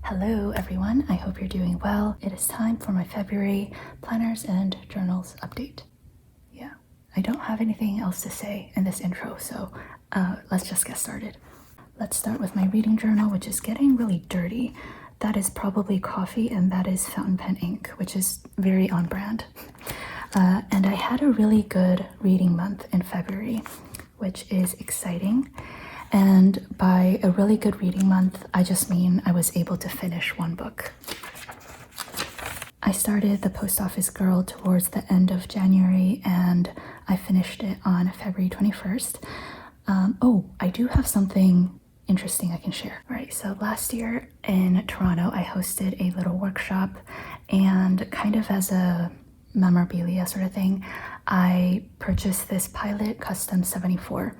Hello everyone, I hope you're doing well. It is time for my February planners and journals update. Yeah, I don't have anything else to say in this intro, so let's just get started. Let's start with my reading journal, which is getting really dirty. That is probably coffee and that is fountain pen ink, which is very on brand. And I had a really good reading month in February, which is exciting. And by a really good reading month, I just mean I was able to finish one book. I started The Post Office Girl towards the end of January and I finished it on February 21st. I do have something interesting I can share. All right, so last year in Toronto, I hosted a little workshop, and kind of as a memorabilia sort of thing, I purchased this Pilot Custom 74.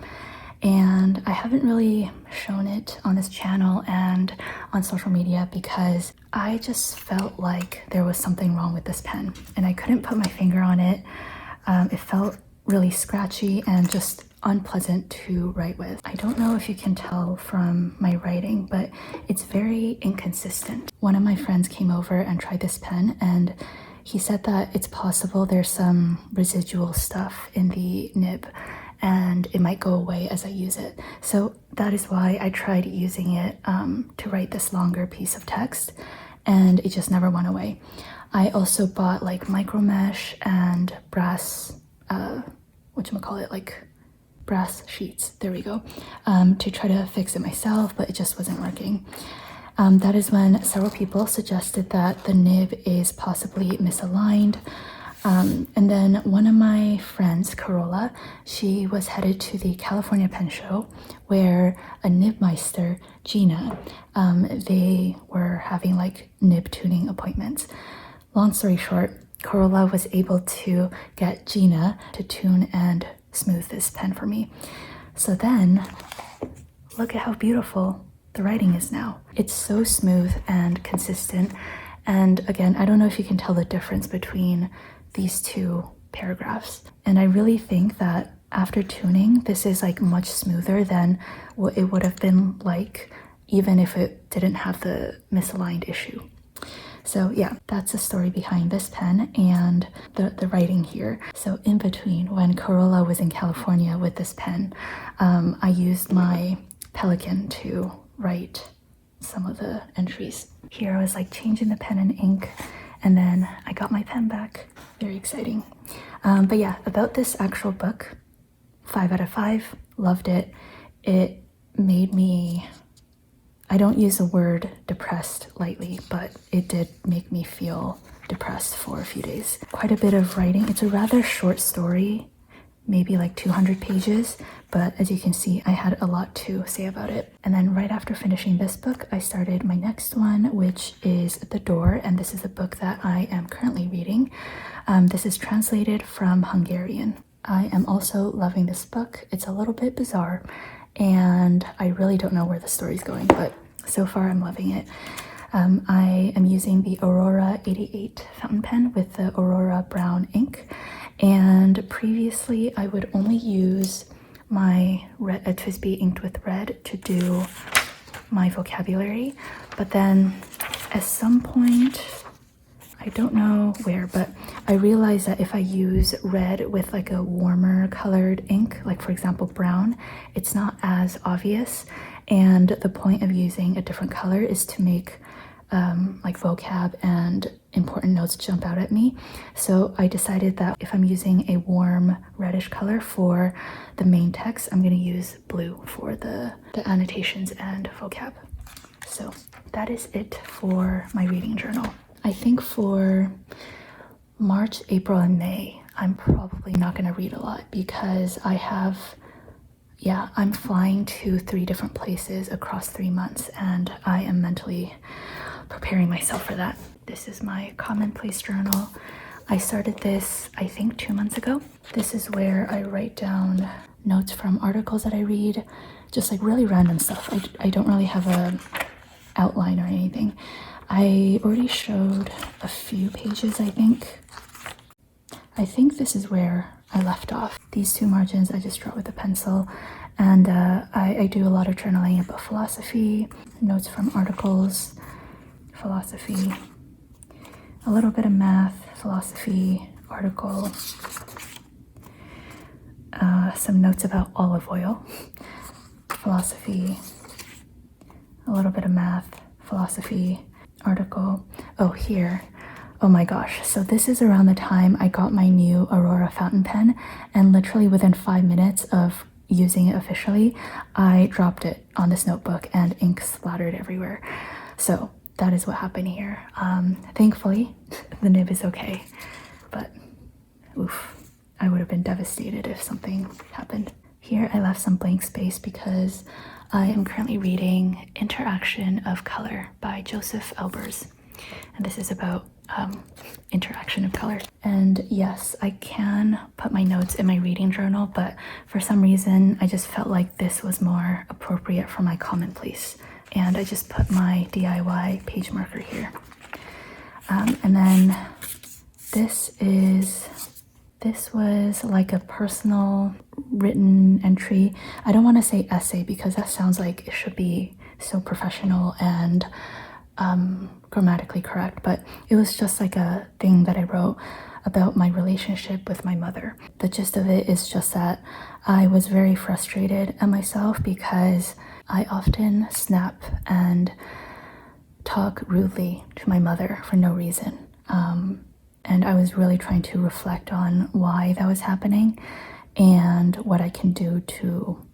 And I haven't really shown it on this channel and on social media because I just felt like there was something wrong with this pen and I couldn't put my finger on it. It felt really scratchy and just unpleasant to write with. I don't know if you can tell from my writing, but it's very inconsistent. One of my friends came over and tried this pen and he said that it's possible there's some residual stuff in the nib and it might go away as I use it. So that is why I tried using it to write this longer piece of text, and it just never went away. I also bought like micro mesh and brass, brass sheets, there we go, to try to fix it myself, but it just wasn't working. That is when several people suggested that the nib is possibly misaligned. And then one of my friends, Carola, she was headed to the California Pen Show where a nibmeister, Gina, they were having like nib tuning appointments. Long story short, Carola was able to get Gina to tune and smooth this pen for me. So then, look at how beautiful the writing is now. It's so smooth and consistent. And again, I don't know if you can tell the difference between these two paragraphs. And I really think that after tuning, this is like much smoother than what it would have been like even if it didn't have the misaligned issue. So yeah, that's the story behind this pen and the writing here. So in between, when Carola was in California with this pen, I used my Pelican to write some of the entries. Here I was like changing the pen and ink, and then I got my pen back. Very exciting. But yeah, about this actual book, 5 out of 5, loved it. It made me, I don't use the word depressed lightly, but it did make me feel depressed for a few days. Quite a bit of writing. It's a rather short story, maybe like 200 pages, but as you can see, I had a lot to say about it. And then right after finishing this book, I started my next one, which is The Door, and this is a book that I am currently reading. This is translated from Hungarian. I am also loving this book. It's a little bit bizarre, and I really don't know where the story's going, but so far I'm loving it. I am using the Aurora 88 fountain pen with the Aurora brown ink. And previously I would only use my TWSBI inked with red to do my vocabulary, but then at some point, I don't know where, but I realized that if I use red with like a warmer colored ink, like for example brown, it's not as obvious, and the point of using a different color is to make like vocab and important notes jump out at me. So I decided that if I'm using a warm reddish color for the main text, I'm going to use blue for the annotations and vocab. So that is it for my reading journal. I think for March, April, and May, I'm probably not going to read a lot because I'm flying to 3 different places across 3 months, and I am mentally preparing myself for that. This is my Commonplace journal. I started this, I think, 2 months ago. This is where I write down notes from articles that I read, just like really random stuff. I don't really have a outline or anything. I already showed a few pages, I think. I think this is where I left off. These 2 margins I just draw with a pencil, and I do a lot of journaling about philosophy, notes from articles, philosophy, a little bit of math, philosophy, article, some notes about olive oil, philosophy, a little bit of math, philosophy, article. Oh, here. Oh my gosh. So this is around the time I got my new Aurora fountain pen, and literally within 5 minutes of using it officially, I dropped it on this notebook and ink splattered everywhere. So that is what happened here. Thankfully, the nib is okay, but oof, I would have been devastated if something happened. Here I left some blank space because I am currently reading Interaction of Color by Joseph Albers, and this is about interaction of color. And yes, I can put my notes in my reading journal, but for some reason I just felt like this was more appropriate for my Commonplace, and I just put my DIY page marker here. And then this was like a personal written entry. I don't want to say essay because that sounds like it should be so professional and grammatically correct, but it was just like a thing that I wrote about my relationship with my mother. The gist of it is just that I was very frustrated at myself because I often snap and talk rudely to my mother for no reason. And I was really trying to reflect on why that was happening and what I can do to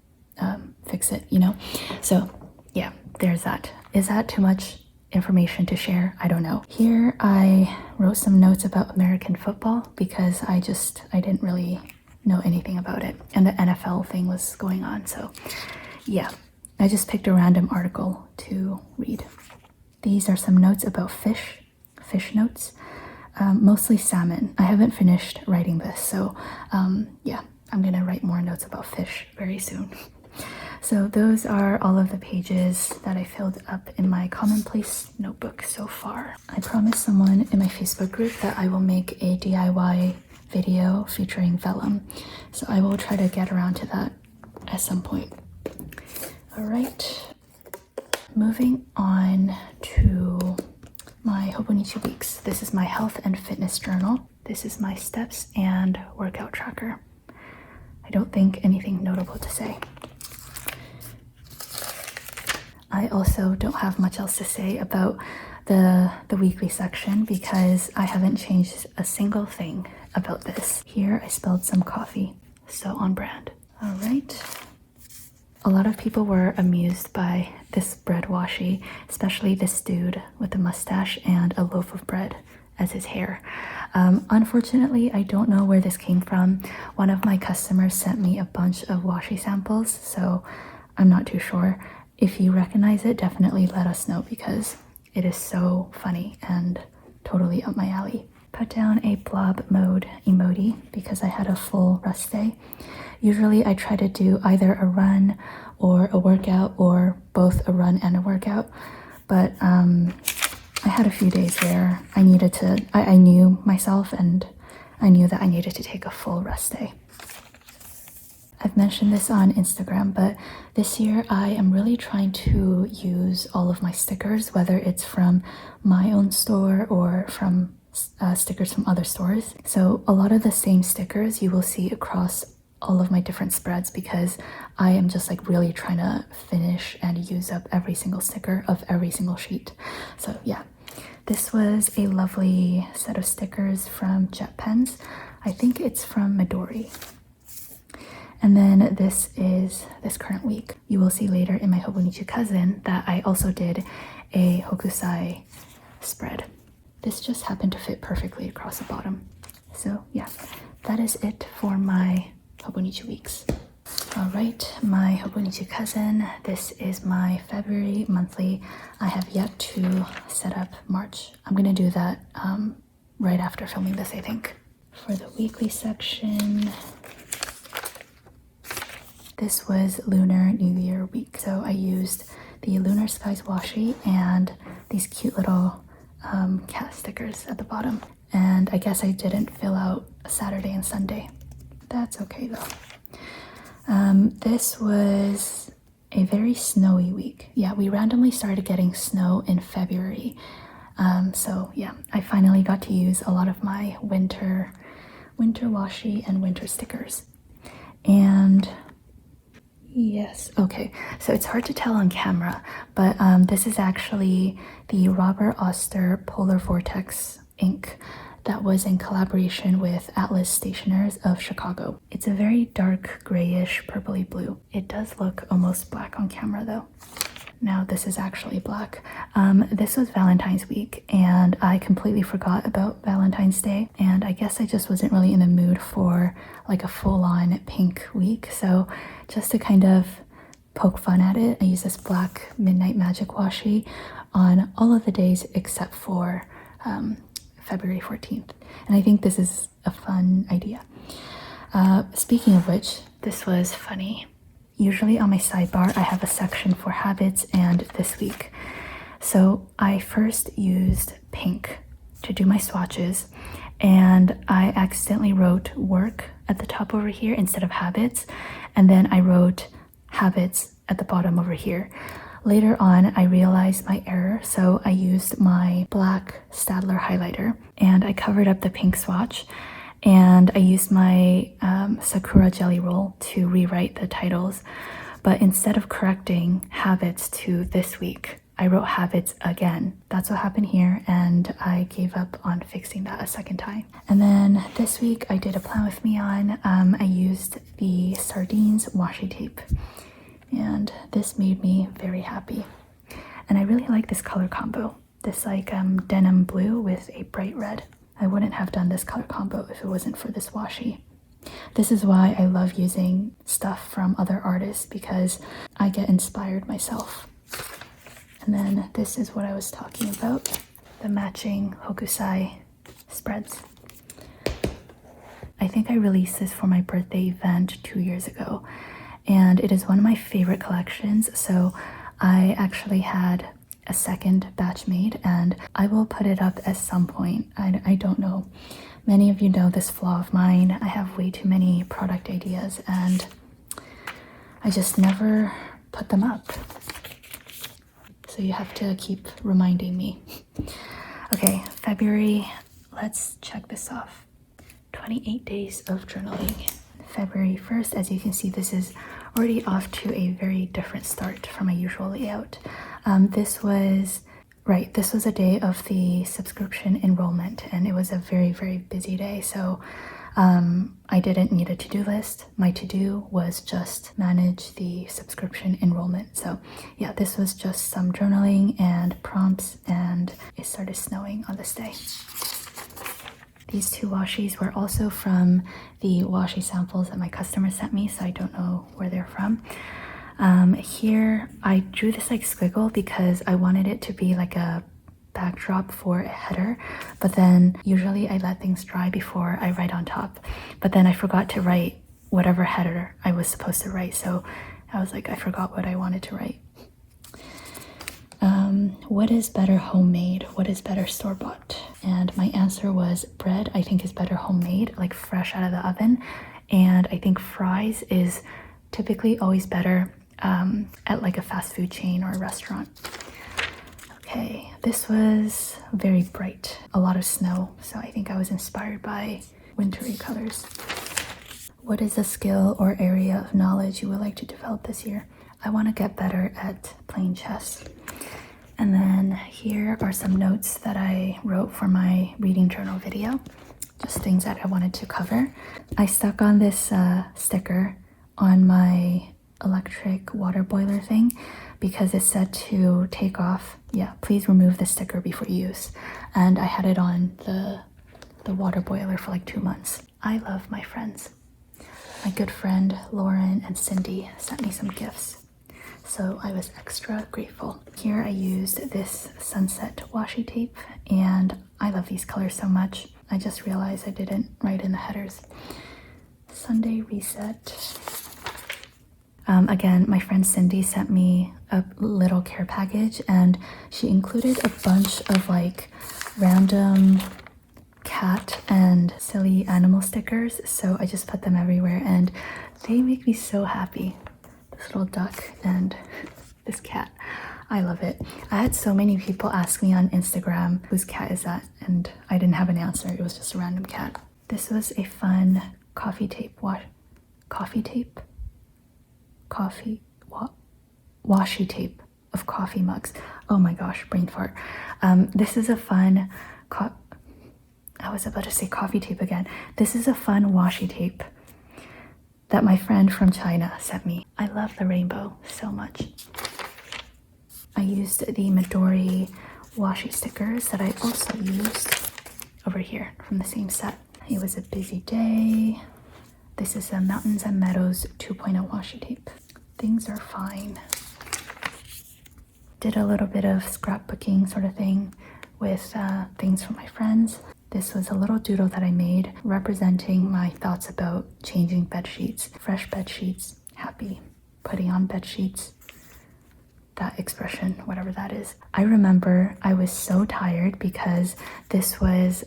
fix it, you know? So yeah, there's that. Is that too much information to share? I don't know. Here I wrote some notes about American football because I didn't really know anything about it, and the NFL thing was going on. So yeah, I just picked a random article to read. These are some notes about fish notes, mostly salmon. I haven't finished writing this, so yeah, I'm gonna write more notes about fish very soon. So those are all of the pages that I filled up in my Commonplace notebook so far. I promised someone in my Facebook group that I will make a DIY video featuring vellum, so I will try to get around to that at some point. All right, moving on to my Hobonichi Weeks. This is my health and fitness journal. This is my steps and workout tracker. I don't think anything notable to say. I also don't have much else to say about the weekly section because I haven't changed a single thing about this. Here I spilled some coffee, so on brand. All right. A lot of people were amused by this bread washi, especially this dude with a mustache and a loaf of bread as his hair. Unfortunately, I don't know where this came from. One of my customers sent me a bunch of washi samples, so I'm not too sure. If you recognize it, definitely let us know because it is so funny and totally up my alley. Put down a blob mode emoji because I had a full rest day. Usually I try to do either a run or a workout or both a run and a workout, but I had a few days where I knew myself and I knew that I needed to take a full rest day. I've mentioned this on Instagram, but this year I am really trying to use all of my stickers, whether it's from my own store or from stickers from other stores. So a lot of the same stickers you will see across all of my different spreads because I am just like really trying to finish and use up every single sticker of every single sheet. So yeah, this was a lovely set of stickers from Jet Pens. I think it's from Midori. And then this is this current week. You will see later in my Hobonichi Cousin that I also did a Hokusai spread. This just happened to fit perfectly across the bottom. So yeah, that is it for my Hobonichi Weeks. All right, my Hobonichi Cousin. This is my February monthly. I have yet to set up March. I'm gonna do that right after filming this, I think. For the weekly section, this was Lunar New Year week. So I used the Lunar Skies washi and these cute little cat stickers at the bottom. And I guess I didn't fill out Saturday and Sunday. That's okay though. This was a very snowy week. Yeah, we randomly started getting snow in February. So yeah, I finally got to use a lot of my winter washi and winter stickers. And yes, okay, so it's hard to tell on camera, but this is actually the Robert Oster Polar Vortex ink that was in collaboration with Atlas Stationers of Chicago. It's a very dark grayish purpley blue. It does look almost black on camera though. Now this is actually black. This was Valentine's week and I completely forgot about Valentine's Day, and I guess I just wasn't really in the mood for like a full-on pink week. So just to kind of poke fun at it, I used this black Midnight Magic washi on all of the days except for February 14th. And I think this is a fun idea. Speaking of which, this was funny. Usually on my sidebar, I have a section for habits and this week. So I first used pink to do my swatches, and I accidentally wrote work at the top over here instead of habits, and then I wrote habits at the bottom over here. Later on, I realized my error, so I used my black Stadler highlighter and I covered up the pink swatch, and I used my Sakura jelly roll to rewrite the titles. But instead of correcting habits to this week, I wrote habits again. That's what happened here, and I gave up on fixing that a second time. And then this week I did a plan with me on. I used the Sardines washi tape, and this made me very happy. And I really like this color combo. This like denim blue with a bright red. I wouldn't have done this color combo if it wasn't for this washi. This is why I love using stuff from other artists, because I get inspired myself. And then this is what I was talking about, the matching Hokusai spreads. I think I released this for my birthday event 2 years ago, and it is one of my favorite collections. So I actually had a second batch made, and I will put it up at some point. I don't know. Many of you know this flaw of mine. I have way too many product ideas and I just never put them up. So you have to keep reminding me. Okay, February, let's check this off. 28 days of journaling. February 1st, as you can see, this is already off to a very different start from my usual layout. This was a day of the subscription enrollment, and it was a very, very busy day. So I didn't need a to-do list. My to-do was just manage the subscription enrollment. So yeah, this was just some journaling and prompts, and it started snowing on this day. These two washis were also from the washi samples that my customer sent me, so I don't know where they're from. Here I drew this like squiggle because I wanted it to be like a backdrop for a header, but then usually I let things dry before I write on top. But then I forgot to write whatever header I was supposed to write, so I was like, I forgot what I wanted to write. What is better homemade? What is better store-bought? And my answer was bread, I think, is better homemade, like fresh out of the oven. And I think fries is typically always better at like a fast food chain or a restaurant. Okay, this was very bright, a lot of snow, so I think I was inspired by wintry colors. What is a skill or area of knowledge you would like to develop this year? I want to get better at playing chess. And then here are some notes that I wrote for my reading journal video, just things that I wanted to cover. I stuck on this sticker on my electric water boiler thing because it said to take off, please remove the sticker before use. And I had it on the water boiler for like 2 months. I love my friends. My good friend Lauren and Cindy sent me some gifts, so I was extra grateful. Here I used this sunset washi tape, and I love these colors so much. I just realized I didn't write in the headers. Sunday reset. Again, my friend Cindy sent me a little care package, and she included a bunch of like random cat and silly animal stickers, so I just put them everywhere and they make me so happy. This little duck and this cat. I love it. I had so many people ask me on Instagram, whose cat is that? And I didn't have an answer. It was just a random cat. This was a fun washi tape of coffee mugs. Oh my gosh, brain fart. This is a fun, I was about to say coffee tape again. This is a fun washi tape that my friend from China sent me. I love the rainbow so much. I used the Midori washi stickers that I also used over here from the same set. It was a busy day. This is a Mountains and Meadows 2.0 washi tape. Things are fine. Did a little bit of scrapbooking sort of thing with things from my friends. This was a little doodle that I made representing my thoughts about changing bed sheets. Fresh bed sheets, happy. Putting on bed sheets, that expression, whatever that is. I remember I was so tired because this was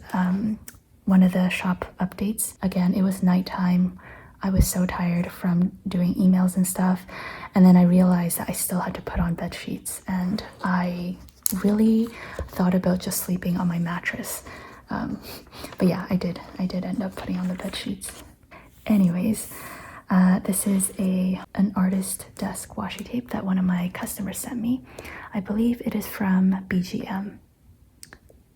one of the shop updates. Again, it was nighttime. I was so tired from doing emails and stuff. And then I realized that I still had to put on bed sheets. And I really thought about just sleeping on my mattress. But yeah, I did end up putting on the bed sheets. Anyways, this is an artist desk washi tape that one of my customers sent me. I believe it is from BGM.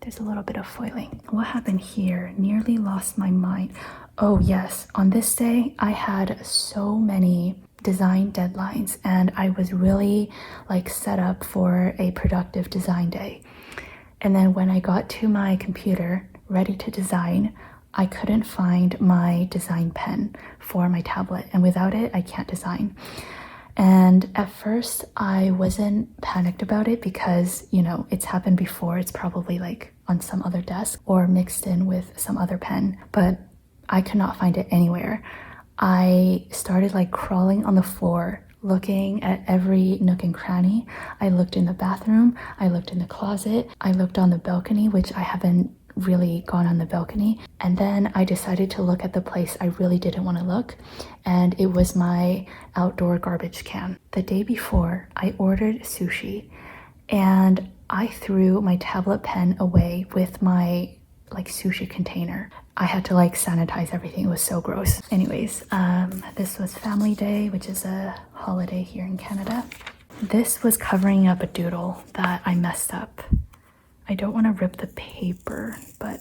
There's a little bit of foiling. What happened here? Nearly lost my mind. Oh yes, on this day, I had so many design deadlines and I was really like set up for a productive design day. And then when I got to my computer, ready to design, I couldn't find my design pen for my tablet. And without it, I can't design. And at first, I wasn't panicked about it because, you know, it's happened before. It's probably like on some other desk or mixed in with some other pen. But I could not find it anywhere. I started like crawling on the floor, looking at every nook and cranny. I looked in the bathroom, I looked in the closet, I looked on the balcony, which I haven't really gone on the balcony. And then I decided to look at the place I really didn't want to look, and it was my outdoor garbage can. The day before, I ordered sushi, and I threw my tablet pen away with my like sushi container. I had to like sanitize everything. It was so gross. Anyways, this was Family Day, which is a holiday here in Canada. This was covering up a doodle that I messed up. I don't want to rip the paper, but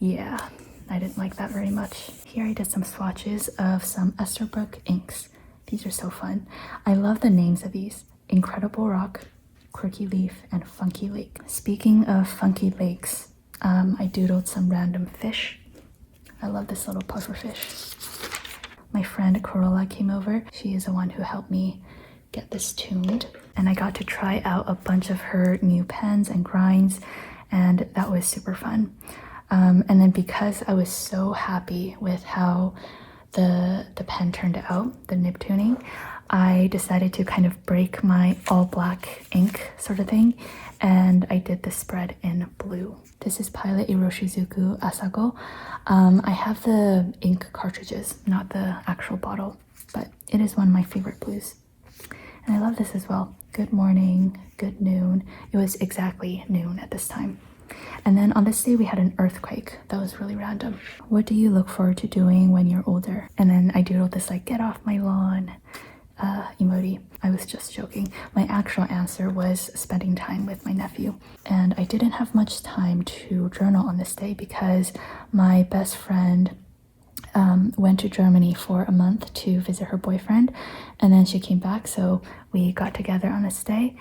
yeah, I didn't like that very much. Here I did some swatches of some Esterbrook inks. These are so fun. I love the names of these. Incredible Rock, Quirky Leaf, and Funky Lake. Speaking of funky lakes, I doodled some random fish. I love this little puffer fish. My friend Corolla came over. She is the one who helped me get this tuned. And I got to try out a bunch of her new pens and grinds, and that was super fun. And then because I was so happy with how the pen turned out, the nib tuning, I decided to kind of break my all black ink sort of thing, and I did the spread in blue. This is Pilot Iroshizuku Asago. I have the ink cartridges, not the actual bottle, but it is one of my favorite blues. And I love this as well. Good morning, good noon. It was exactly noon at this time. And then on this day we had an earthquake. That was really random. What do you look forward to doing when you're older? And then I doodled this like, get off my lawn emoji. I was just joking. My actual answer was spending time with my nephew. And I didn't have much time to journal on this day because my best friend went to Germany for a month to visit her boyfriend, and then she came back, so we got together on this day.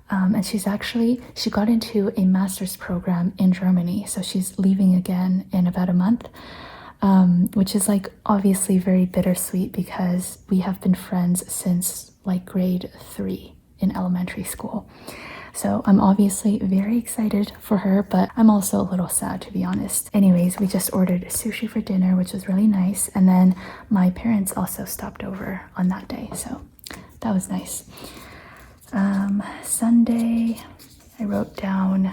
And she got into a master's program in Germany, so she's leaving again in about a month, which is like obviously very bittersweet because we have been friends since like grade 3 in elementary school. So I'm obviously very excited for her, but I'm also a little sad, to be honest. Anyways, we just ordered sushi for dinner, which was really nice. And then my parents also stopped over on that day, so that was nice. Sunday, I wrote down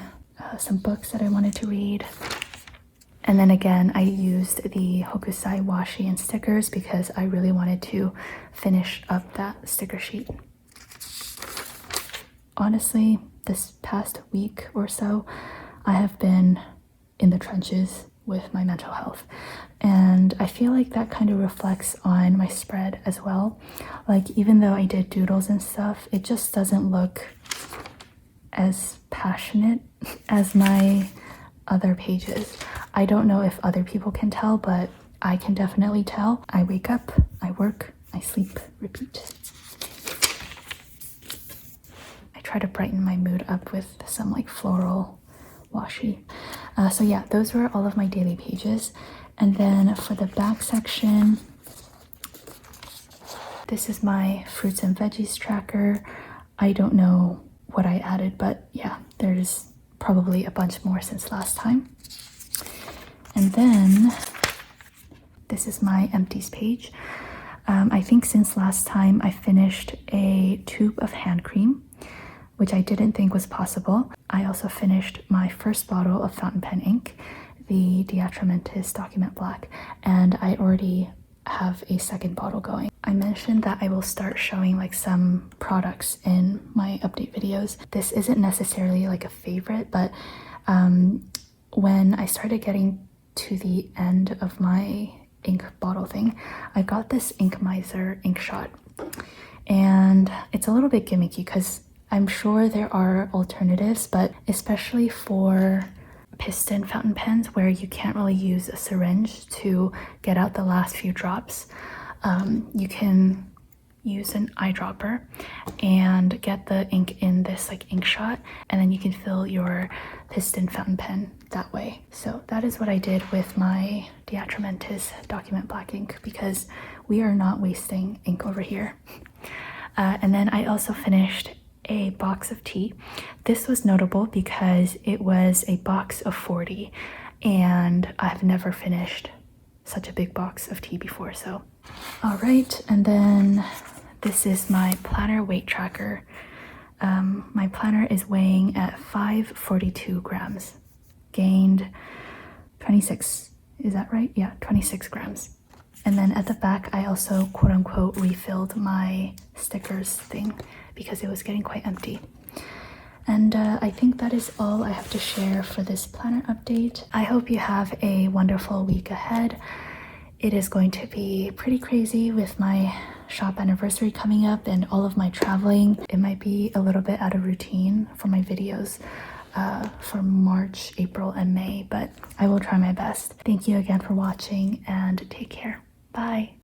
some books that I wanted to read. And then again, I used the Hokusai washi and stickers because I really wanted to finish up that sticker sheet. Honestly, this past week or so, I have been in the trenches with my mental health. And I feel like that kind of reflects on my spread as well. Like, even though I did doodles and stuff, it just doesn't look as passionate as my other pages. I don't know if other people can tell, but I can definitely tell. I wake up, I work, I sleep, repeat. I try to brighten my mood up with some like floral washi. So yeah, those were all of my daily pages. And then for the back section, this is my fruits and veggies tracker. I don't know what I added, but yeah, there's probably a bunch more since last time. And then this is my empties page. I think since last time I finished a tube of hand cream, which I didn't think was possible. I also finished my first bottle of fountain pen ink, the DeAtramentis Document Black, and I already have a second bottle going. I mentioned that I will start showing like some products in my update videos. This isn't necessarily like a favorite, but when I started getting to the end of my ink bottle thing, I got this Ink Miser ink shot, and it's a little bit gimmicky because I'm sure there are alternatives, but especially for piston fountain pens where you can't really use a syringe to get out the last few drops, you can use an eyedropper and get the ink in this like ink shot, and then you can fill your piston fountain pen that way. So that is what I did with my DeAtramentis Document Black ink, because we are not wasting ink over here. And then I also finished a box of tea. This was notable because it was a box of 40, and I've never finished such a big box of tea before. So all right, and then this is my planner weight tracker. My planner is weighing at 542 grams, gained 26, is that right? Yeah, 26 grams. And then at the back, I also quote unquote refilled my stickers thing because it was getting quite empty. And I think that is all I have to share for this planner update. I hope you have a wonderful week ahead. It is going to be pretty crazy with my shop anniversary coming up and all of my traveling. It might be a little bit out of routine for my videos for March, April, and May, but I will try my best. Thank you again for watching, and take care. Bye.